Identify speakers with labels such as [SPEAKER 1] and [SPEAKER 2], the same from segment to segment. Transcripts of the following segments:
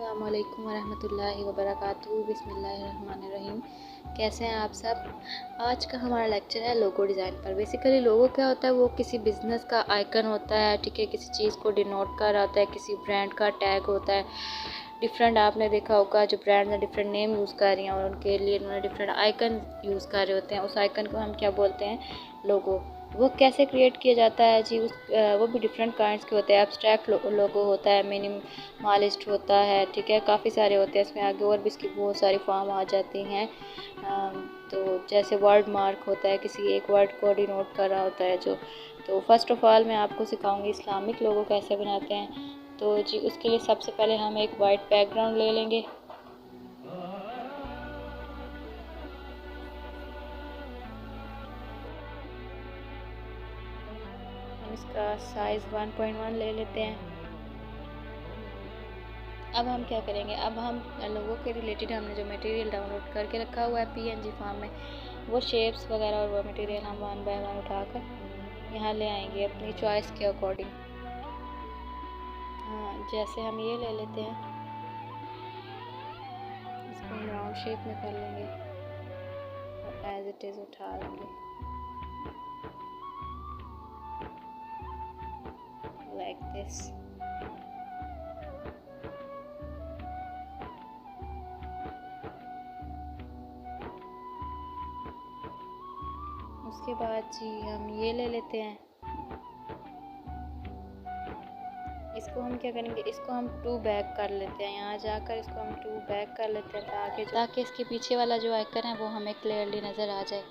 [SPEAKER 1] अस्सलाम वालेकुम वरहमतुल्लाहि वबरकातुहू। बिस्मिल्लाहिर्रहमानिर्रहीम। कैसे हैं आप सब। आज का हमारा लेक्चर है लोगो डिज़ाइन पर। बेसिकली लोगो क्या होता है, वो किसी बिज़नेस का आइकन होता है, ठीक है, किसी चीज़ को डिनोट कर रहा होता है, किसी ब्रांड का टैग होता है। डिफरेंट आपने देखा होगा जो ब्रांड ने डिफरेंट नेम यूज़ कर रही हैं और उनके लिए उन्होंने डिफरेंट आइकन यूज़ कर रहे होते हैं। उस आइकन को हम क्या बोलते हैं, लोगो। वो कैसे क्रिएट किया जाता है जी, वो भी डिफरेंट काइंड्स के होते हैं। एब्स्ट्रैक्ट लोगो होता है, मिनिमलिस्ट होता है, ठीक है, काफ़ी सारे होते हैं। इसमें आगे और भी इसकी बहुत सारी फॉर्म आ जाती हैं। तो जैसे वर्ड मार्क होता है, किसी एक वर्ड को डिनोट कर रहा होता है जो। तो फर्स्ट ऑफ ऑल मैं आपको सिखाऊंगी इस्लामिक लोगो कैसे बनाते हैं। तो जी उसके लिए सबसे पहले हम एक वाइट बैकग्राउंड ले लेंगे। हम इसका साइज़ 1.1 ले लेते हैं। अब हम क्या करेंगे, अब हम लोगों के रिलेटेड हमने जो मटेरियल डाउनलोड करके रखा हुआ है पीएनजी फॉर्म में, वो शेप्स वगैरह और वो मटेरियल हम वन बाय वन उठाकर यहाँ ले आएंगे अपनी चॉइस के अकॉर्डिंग। हाँ, जैसे हम ये ले लेते हैं, इसको हम राउंड शेप में कर लेंगे और एज इट इज़ उठा लेंगे लाइक दिस। उसके बाद जी हम ये ले लेते हैं, इसको हम क्या करेंगे, इसको हम 2 बैक कर लेते हैं। यहाँ जाकर इसको हम 2 बैक कर लेते हैं ताकि इसके पीछे वाला जो आइकन है वो हमें क्लियरली नज़र आ जाए।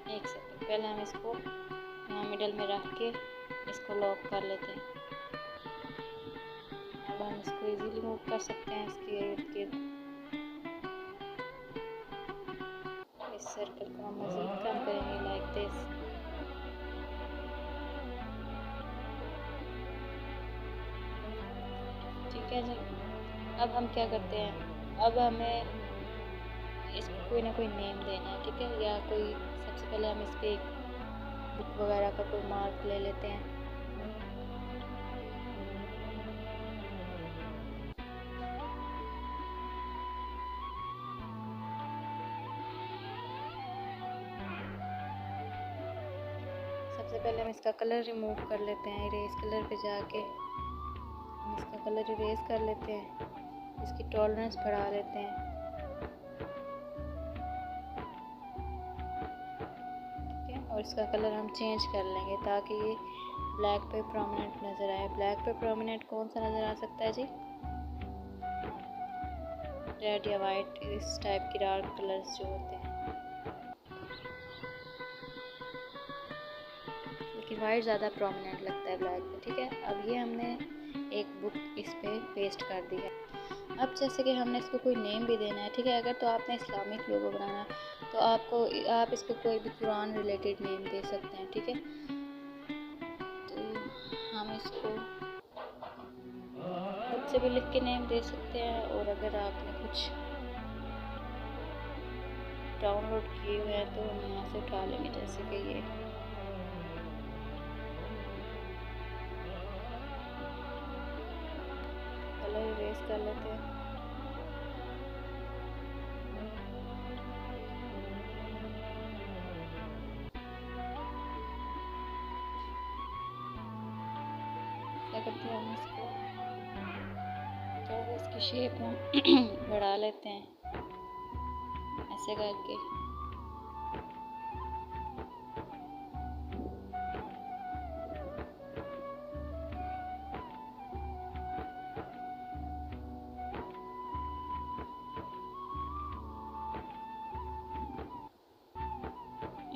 [SPEAKER 1] एक सेकंड पहले हम इसको यहाँ मिडल में रख के इसको लॉक कर लेते हैं। अब हम इसको इजीली मूव कर सकते हैं इसके इर्द गिर्द। इस सर्कल को हम मज़ीद कम करेंगे लाइक दिस। ठीक है जी। अब हम क्या करते हैं, अब हमें इसको कोई ना कोई नेम देना है, ठीक है, या कोई सबसे पहले हम इस पर एक बुक वगैरह का कोई मार्क ले लेते हैं। सबसे पहले हम इसका कलर रिमूव कर लेते हैं। इरेज कलर पे जाके हम इसका कलर इरेज कर लेते हैं, इसकी टॉलरेंस बढ़ा लेते हैं, ठीक है, और इसका कलर हम चेंज कर लेंगे ताकि ये ब्लैक पे प्रोमिनेंट नज़र आए। ब्लैक पे प्रोमिनेंट कौन सा नज़र आ सकता है जी, रेड या वाइट, इस टाइप की डार्क कलर्स जो होते हैं, लेकिन वाइट ज़्यादा प्रोमिनेंट लगता है ब्लैक पे, ठीक है। अब ये हमने एक बुक इस पे पेस्ट कर दी है। अब जैसे कि हमने इसको कोई नेम भी देना है, ठीक है, अगर तो आपने इस्लामिक लोगो बनाना है तो आप इसको कोई भी कुरान रिलेटेड नेम दे सकते हैं, ठीक है। तो हम इसको खुद से भी लिख के नेम दे सकते हैं, और अगर आपने कुछ डाउनलोड किए हुए हैं तो हम यहाँ से उठा लेंगे, जैसे कि ये। कलर इरेज कर लेते हैं। क्या करते हैं, हम इसको थोड़ा सा इसकी शेप हम बढ़ा लेते हैं ऐसे करके।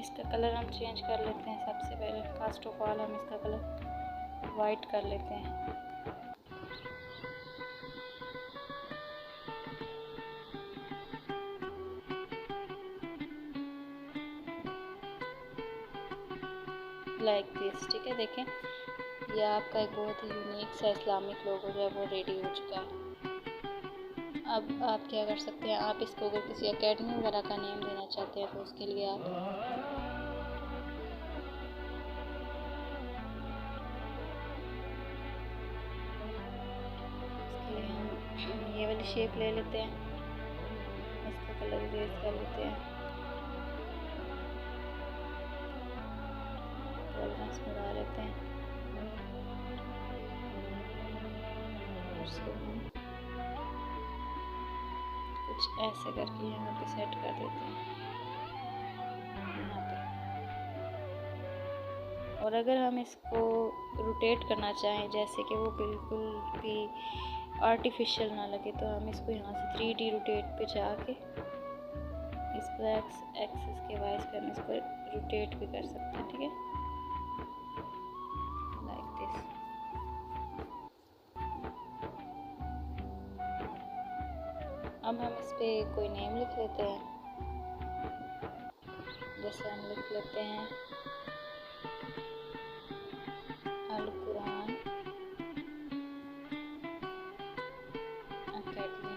[SPEAKER 1] इसका कलर हम चेंज कर लेते हैं। सबसे पहले फर्स्ट ऑफ ऑल हम इसका कलर वाइट कर लेते हैं। लाइक दिस, ठीक है। देखें, यह आपका एक बहुत ही यूनिक सा इस्लामिक लोगो जो है वो रेडी हो चुका है। अब आप क्या कर सकते हैं, आप इसको अगर किसी एकेडमी वगैरह का नेम देना चाहते हैं तो उसके लिए आप ये वाली शेप ले लेते हैं, इसका कलर इरेज कर लेते हैं, टॉलरेंस बढ़ा लेते हैं, उसको हम कुछ ऐसे करके यहाँ पे सेट कर देते हैं यहाँ पे। और अगर हम इसको रोटेट करना चाहें जैसे कि वो बिल्कुल भी आर्टिफिशियल ना लगे, तो हम इसको यहाँ से 3D रोटेट पे जाके इसको एक्सिस के वाइज पे हम इसको रोटेट भी कर सकते हैं, ठीक है, लाइक दिस। अब हम इस पे कोई नेम लिख लेते हैं, जैसे हम लिख लेते हैं अल कुरान अकेडमी।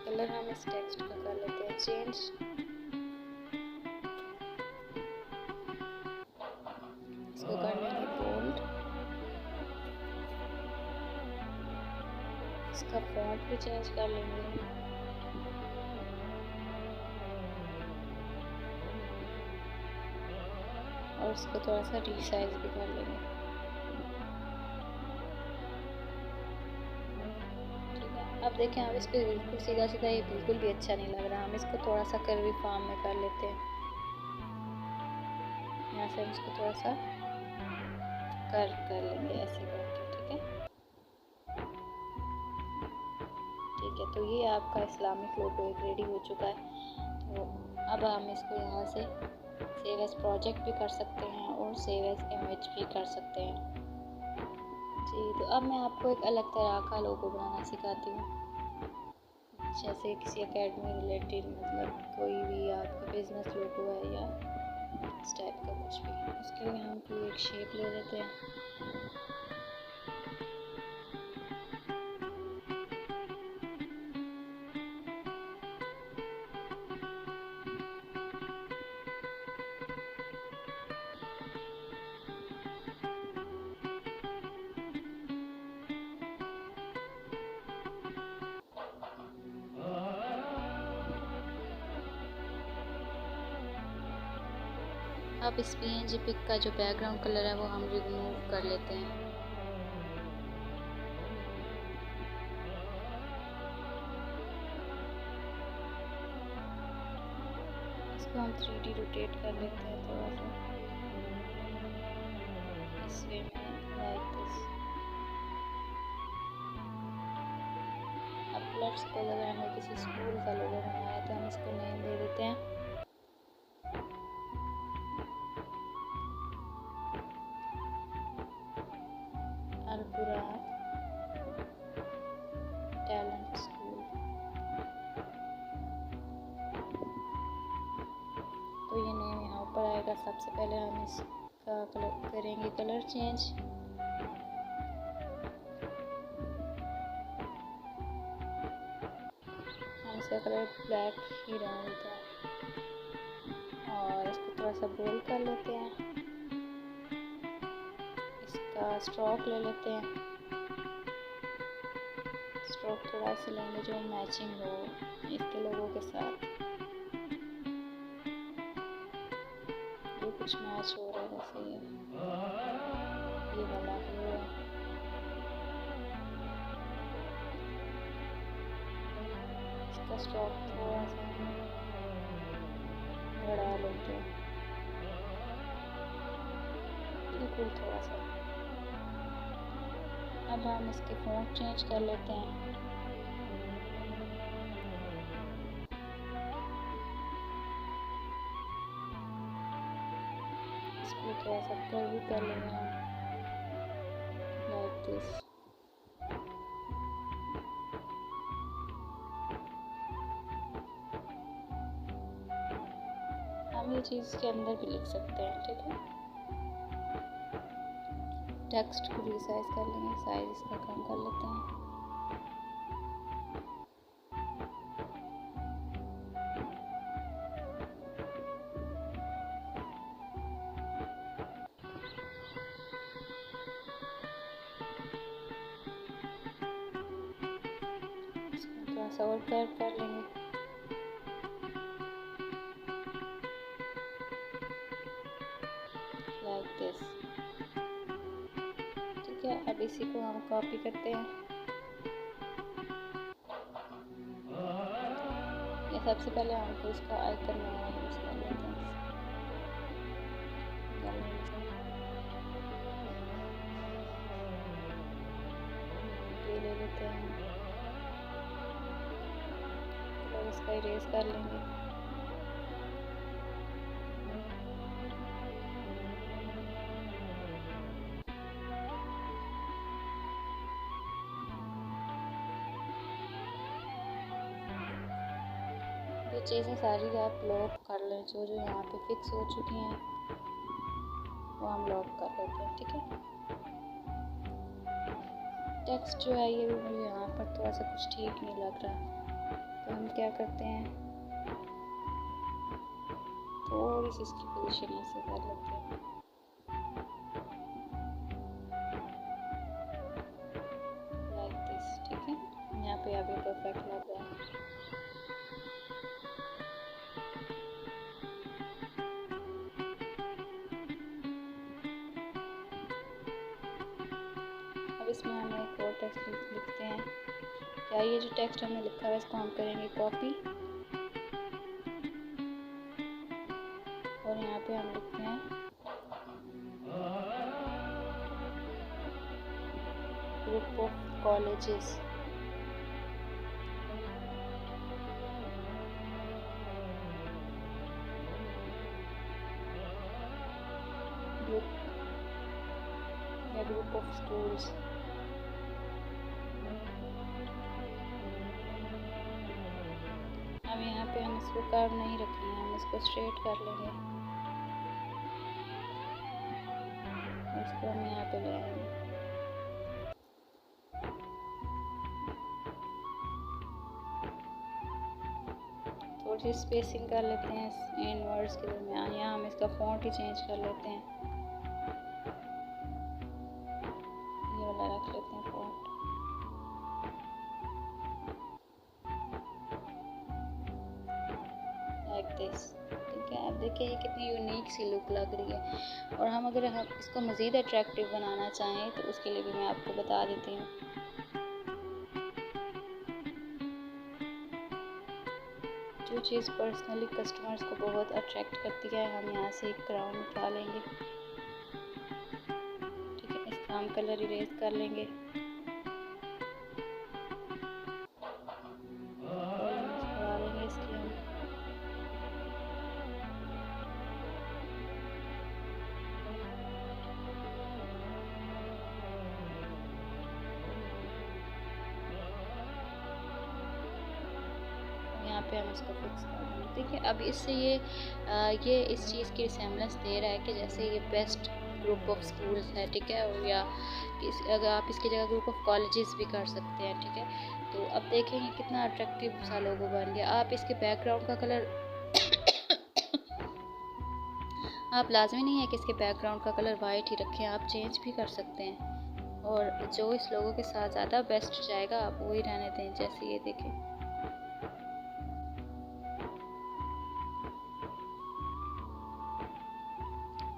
[SPEAKER 1] कलर हम इस टेक्स्ट का कर लेते हैं चेंज, इसको कर लेंगे बोल्ड, इसका फॉन्ट भी चेंज कर लेंगे, और इसको थोड़ा सा रीसाइज भी कर लेंगे, ठीक है। अब देखें, अब इसको बिल्कुल सीधा सीधा ये बिल्कुल भी अच्छा नहीं लग रहा, हम इसको थोड़ा सा कर्वी फॉर्म में कर लेते हैं, यहाँ से हम इसको थोड़ा सा कर्व कर लेंगे ऐसे करके, ठीक है, ठीक है। तो ये आपका इस्लामिक लोगो एक रेडी हो चुका है। तो अब हम इसको यहाँ से सेव एज प्रोजेक्ट भी कर सकते हैं और सेव एज इमेज भी कर सकते हैं जी। तो अब मैं आपको एक अलग तरह का लोगो बनाना सिखाती हूँ, जैसे किसी एकेडमी रिलेटेड, मतलब कोई भी आपका बिजनेस लोगो है या इस टाइप का कुछ भी। उसके लिए हम कोई एक शेप ले लेते हैं, अब इस PNG पिक का जो बैकग्राउंड कलर है वो हम रिमूव कर लेते हैं, इसको हम 3D रोटेट कर लेते हैं थोड़ा सा इस वे में, लाइक दिस। अब लेट्स सपोज अगर हमें किसी स्कूल का लोगो बनाया है तो हम इसको नेम दे देते हैं अल कुरान टैलेंट स्कूल। तो ये नेम यहाँ ऊपर आएगा। सबसे पहले हम इसका कलर करेंगे कलर चेंज, हम इसका कलर ब्लैक ही रहने देते हैं और इसको थोड़ा सा बोल्ड कर लेते हैं, इसका स्ट्रोक ले लेते हैं, स्ट्रोक थोड़ा सा लेंगे जो मैचिंग हो इसके लोगों के साथ, जो कुछ मैच हो रहा है। जैसे ये वाला है, इसका स्ट्रोक थोड़ा सा बढ़ा लेते हैं, बिल्कुल थोड़ा सा। अब हम इसके फ़ॉन्ट चेंज कर लेते हैं, इसको थोड़ा सा कर्व कर लेंगे हम, लाइक दिस। हम ये चीज़ के अंदर भी लिख सकते हैं, ठीक है। टेक्स्ट को रीसाइज कर लेंगे, साइज इसका कम कर लेते हैं, सा और कर्व कर लेंगे। Like this. ठीक है, अब इसी को हम कॉपी करते हैं। ये सबसे पहले हमको इसका आइकन यूज़ कर लेते हैं। ये ले लेते हैं, तो इसका इरेज कर लेंगे। ये चीज़ें सारी आप लॉक कर लें, जो जो यहाँ पे फिक्स हो चुकी हैं वो हम लॉक कर लेते हैं। ठीक है, टेक्स्ट जो है ये भी मुझे यहाँ पर थोड़ा सा कुछ ठीक नहीं लग रहा, तो हम क्या करते हैं, थोड़ी सी इसकी पोजीशन ऐसे कर लेते हैं। Like this. ठीक है, यहाँ पे अभी परफेक्ट लग रहा है। अब इसमें हम एक और टेक्स्ट लिखते हैं। क्या ये जो टेक्स्ट हमने लिखा है इसको हम करेंगे कॉपी, और यहाँ पे हम लिखते हैं group of colleges. Group of schools. अब यहाँ पे हम इसको कर्व नहीं रखेंगे, हम इसको स्ट्रेट कर लेंगे। इसको हम यहाँ पे ले आएंगे। थोड़ी सी स्पेसिंग कर लेते हैं इन वर्ड्स के दरमियान। यहाँ हम इसका फॉन्ट ही चेंज कर लेते हैं, ये वाला रख लेते हैं फॉन्ट। Like this. ठीक है, अब देखिए ये कितनी यूनिक सी लुक लग रही है। और हम अगर हम इसको मज़ीद अट्रैक्टिव बनाना चाहें तो उसके लिए भी मैं आपको बता देती हूँ। जो चीज़ पर्सनली कस्टमर्स को बहुत अट्रैक्ट करती है, हम यहाँ से एक क्राउन उठा लेंगे। ठीक है, इसका हम कलर इरेज कर लेंगे। इसकी हम यहाँ पे हम इसको फिक्स कर देंगे। ठीक है, अब इससे ये इस चीज़ की रिसेम्बलेंस दे रहा है कि जैसे ये बेस्ट ग्रुप ऑफ स्कूल्स है। ठीक है, या अगर आप इसकी जगह ग्रुप ऑफ कॉलेजेस भी कर सकते हैं। ठीक है, तो अब देखेंगे कितना अट्रैक्टिव सा लोगो बन गया। आप इसके बैकग्राउंड का कलर आप लाजमी नहीं है कि इसके बैकग्राउंड का कलर वाइट ही रखें, आप चेंज भी कर सकते हैं। और जो इस लोगों के साथ ज़्यादा बेस्ट जाएगा आप वही रहने दें। जैसे ये देखें,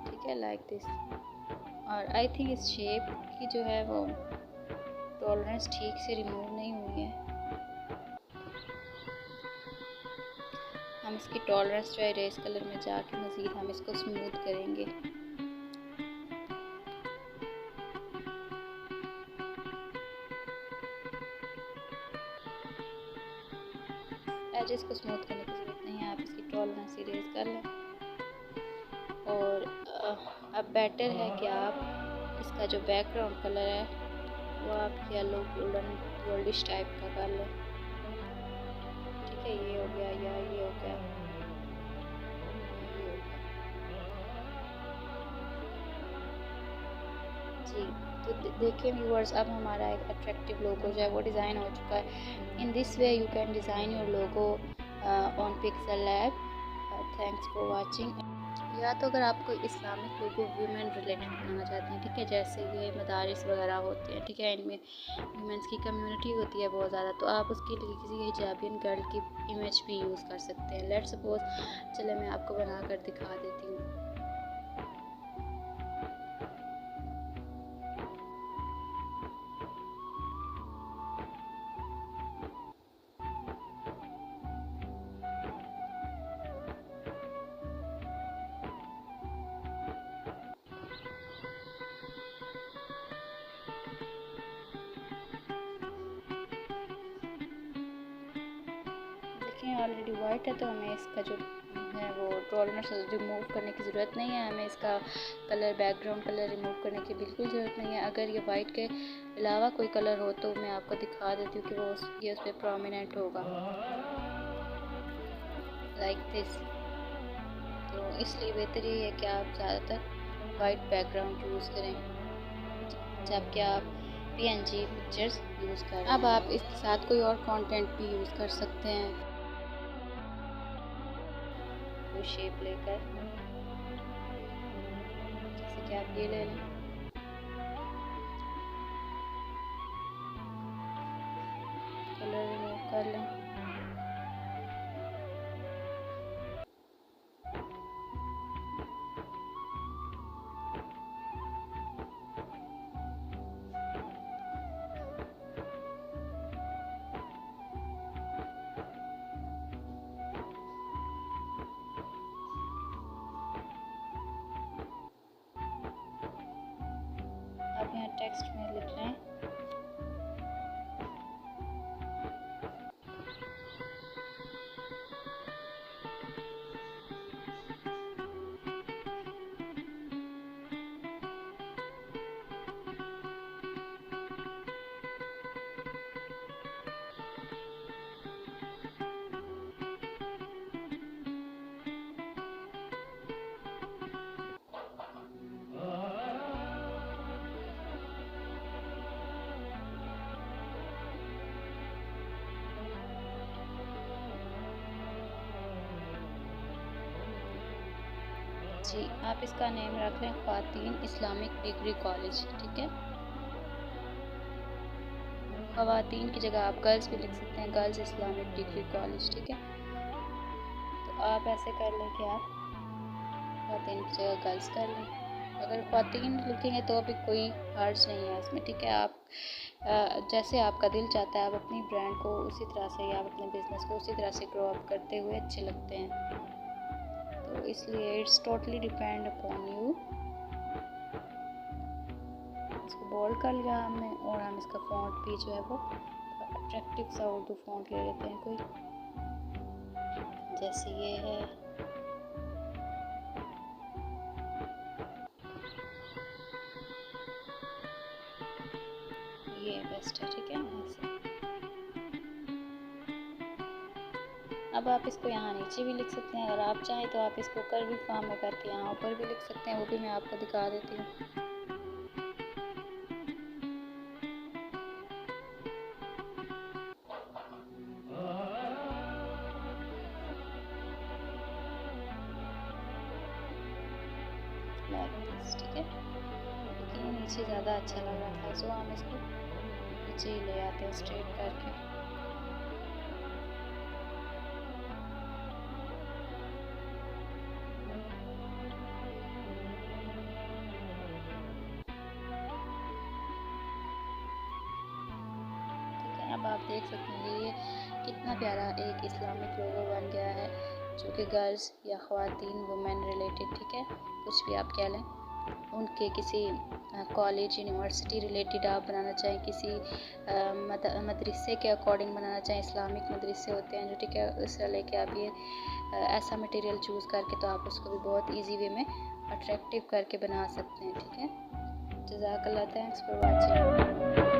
[SPEAKER 1] ठीक है, लाइक दिस। और आई थिंक इस शेप की जो है वो टॉलरेंस ठीक से रिमूव नहीं हुई है। हम इसकी टॉलरेंस जो है इरेज कलर में जाके मज़ीद हम इसको स्मूथ करेंगे। एजेस को स्मूथ करने की ज़रूरत नहीं है, आप इसकी टॉलरेंस इरेज कर लें। और अब बेटर है कि आप इसका जो बैकग्राउंड कलर है वो आप येलो गोल्डन गोल्डिश टाइप का कर लें। ठीक है, ये हो गया या ये हो गया, जी। तो देखिए व्यूअर्स, अब हमारा एक अट्रैक्टिव लोगो जो है वो डिज़ाइन हो चुका है। In this way you can design your logo on pixel lab. Thanks for watching. या तो अगर आप कोई इस्लामिक लोगो वुमेन रिलेटेड बनाना चाहते हैं, ठीक है, जैसे ये मदारिस वगैरह होते हैं, ठीक है, इनमें वुमेंस की कम्युनिटी होती है बहुत ज़्यादा, तो आप उसके लिए किसी हिजाबियन गर्ल की इमेज भी यूज़ कर सकते हैं। लेट्स सपोज, चले मैं आपको बना कर दिखा देती हूँ। देखिए ऑलरेडी वाइट है, तो हमें इसका जो है वो टॉलरेंस रिमूव करने की ज़रूरत नहीं है। हमें इसका कलर, बैकग्राउंड कलर रिमूव करने की बिल्कुल ज़रूरत नहीं है। अगर ये वाइट के अलावा कोई कलर हो तो मैं आपको दिखा देती हूँ कि वो ये उस पर प्रोमिनेंट होगा, लाइक दिस। तो इसलिए बेहतर ये है कि आप ज़्यादातर वाइट बैकग्राउंड यूज़ करें जबकि आप PNG पिक्चर्स यूज़ करें। अब आप इसके साथ कोई और कंटेंट भी यूज़ कर सकते हैं, कोई शेप लेकर, जैसे कि आप ये ले लें, कलर रिमूव कर लें। आप यहाँ टेक्स्ट में लिख लें जी। आप इसका नेम रख लें ख्वातीन इस्लामिक डिग्री कॉलेज, ठीक है। ख्वातीन की जगह आप गर्ल्स भी लिख सकते हैं, गर्ल्स इस्लामिक डिग्री कॉलेज, ठीक है। तो आप ऐसे कर लें कि आप ख्वातीन की जगह गर्ल्स कर लें। अगर ख्वातीन लिखेंगे तो अभी कोई हर्ज नहीं है इसमें, ठीक है। आप जैसे आपका दिल चाहता है, आप अपनी ब्रांड को उसी तरह से या अपने बिजनेस को उसी तरह से ग्रो अप करते हुए अच्छे लगते हैं, तो इसलिए it's totally depend upon you. इसको बोल्ड कर लिया हमने, और हम इसका फॉन्ट भी जो है वो अट्रैक्टिव सा उर्दू फॉन्ट ले लेते हैं कोई, जैसे ये है। ये बेस्ट है, ठीक है। ऐसे अब आप इसको यहाँ नीचे भी लिख सकते हैं, अगर आप चाहें तो आप इसको कर्ली फॉर्म में करके यहाँ ऊपर भी लिख सकते हैं, वो भी मैं आपको दिखा देती हूँ। ठीक है, लेकिन नीचे ज़्यादा अच्छा लग रहा था, सो हम इसको नीचे ही ले आते हैं स्ट्रेट करके। अब आप देख सकते हैं ये कितना प्यारा एक इस्लामिक लोगो बन गया है, जो कि गर्ल्स या ख़वातीन वुमेन रिलेटेड, ठीक है, कुछ भी आप कह लें, उनके किसी कॉलेज यूनिवर्सिटी रिलेटेड आप बनाना चाहें, किसी मदरसे के अकॉर्डिंग बनाना चाहें, इस्लामिक मदरसे होते हैं जो, ठीक है, उस तरह लेके आप ये ऐसा मटेरियल चूज़ करके तो आप उसको भी बहुत ईजी वे में अट्रैक्टिव करके बना सकते हैं, ठीक है। जज़ाकल्लाह, थैंक्स फॉर वाचिंग।